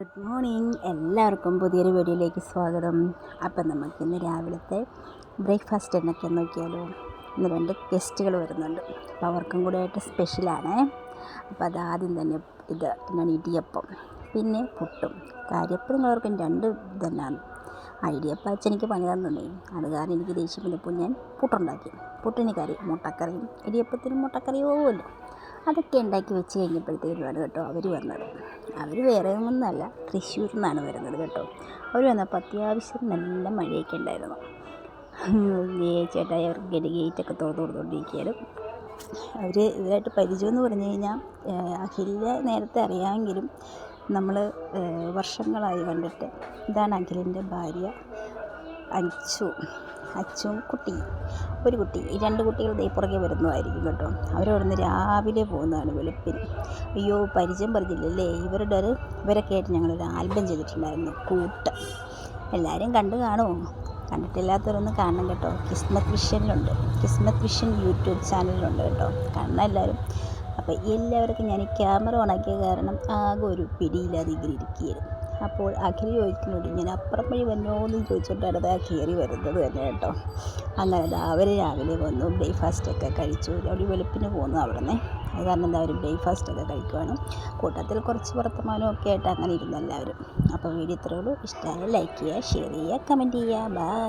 Good morning, എല്ലാവർക്കും പുതിയൊരു വീഡിയോയിലേക്ക് സ്വാഗതം. അപ്പം നമുക്കിന്ന് രാവിലത്തെ ബ്രേക്ക്ഫാസ്റ്റ് എന്നൊക്കെ നോക്കിയാലോ. ഇന്ന് 2 ഗസ്റ്റുകൾ വരുന്നുണ്ട്, അപ്പോൾ അവർക്കും കൂടെ ആയിട്ട് സ്പെഷ്യലാണ്. അപ്പോൾ അതാദ്യം തന്നെ എന്താണ് ഇടിയപ്പം, പിന്നെ പുട്ടും. കാര്യപ്പം നിങ്ങളവർക്കും 2 തന്നെയാണ്. ഇടിയപ്പം അച്ഛനിക്ക് പണി തന്നേ, അത് കാരണം എനിക്ക് ദേഷ്യം വന്നപ്പോൾ ഞാൻ പുട്ടുണ്ടാക്കി. പുട്ടിന് കറി, മുട്ടക്കറിയും. ഇടിയപ്പത്തിന് മുട്ടക്കറി പോകുമല്ലോ, അതൊക്കെ ഉണ്ടാക്കി വെച്ച് കഴിഞ്ഞപ്പോഴത്തേക്കുമാണ് കേട്ടോ അവർ വന്നത്. അവർ വേറെ ഒന്നുമല്ല, തൃശ്ശൂരിൽ നിന്നാണ് വരുന്നത് കേട്ടോ. അവർ വന്നപ്പോൾ അത്യാവശ്യം നല്ല മഴയൊക്കെ ഉണ്ടായിരുന്നു. ചേട്ടായി അവർക്ക് ഗേറ്റൊക്കെ തുറന്നുകൊണ്ടിരിക്കുകയാലും ഇവരായിട്ട് പരിചയമെന്ന് പറഞ്ഞു കഴിഞ്ഞാൽ അഖിലിനെ നേരത്തെ അറിയാമെങ്കിലും നമ്മൾ വർഷങ്ങളായി കണ്ടിട്ട്. ഇതാണ് അഖിലിൻ്റെ ഭാര്യ അച്ചും ഒരു കുട്ടി. ഈ 2 കുട്ടികൾ പുറകെ വരുന്നതായിരിക്കും കേട്ടോ. അവരവിടുന്ന് രാവിലെ പോകുന്നതാണ് വെളുപ്പിന്. അയ്യോ, പരിചയം പറഞ്ഞില്ലല്ലേ. ഇവരൊക്കെ ആയിട്ട് ഞങ്ങളൊരു ആൽബം ചെയ്തിട്ടുണ്ടായിരുന്നു, കൂട്ട്. എല്ലാവരും കണ്ടു കാണുമോ? കണ്ടിട്ടില്ലാത്തവരൊന്ന് കാണണം കേട്ടോ. കിസ്മത്ത് വിഷൻ യൂട്യൂബ് ചാനലിലുണ്ട് കേട്ടോ, കാണണം എല്ലാവരും. അപ്പോൾ എല്ലാവർക്കും ഞാൻ ഈ ക്യാമറ ഓണാക്കിയ കാരണം ആകെ ഒരു പിടിയില്ലാതെ ഇങ്ങനെ ഇരിക്കുകയായിരുന്നു. അപ്പോൾ അഖിൽ ചോദിക്കുന്നുണ്ട്, ഞാൻ അപ്പുറം വഴി വന്നോ എന്ന് ചോദിച്ചിട്ടാണ് അത് കയറി വരുന്നത് തന്നെ കേട്ടോ. അങ്ങനെ അവർ രാവിലെ വന്നു, ബ്രേക്ക്ഫാസ്റ്റൊക്കെ കഴിച്ചു. അവർ വെളുപ്പിന് പോകുന്നു അവിടുന്ന്. അത് കാരണം അവർ ബ്രേക്ക്ഫാസ്റ്റൊക്കെ കഴിക്കുവാണ്. കൂട്ടത്തിൽ കുറച്ച് വർത്തമാനമൊക്കെ ആയിട്ട് അങ്ങനെ ഇരുന്നു എല്ലാവരും. അപ്പോൾ വീഡിയോ ഇത്രയേ ഉള്ളൂ. ഇഷ്ടമായ ലൈക്ക് ചെയ്യുക, ഷെയർ ചെയ്യുക, കമൻറ്റ് ചെയ്യുക. ബൈ.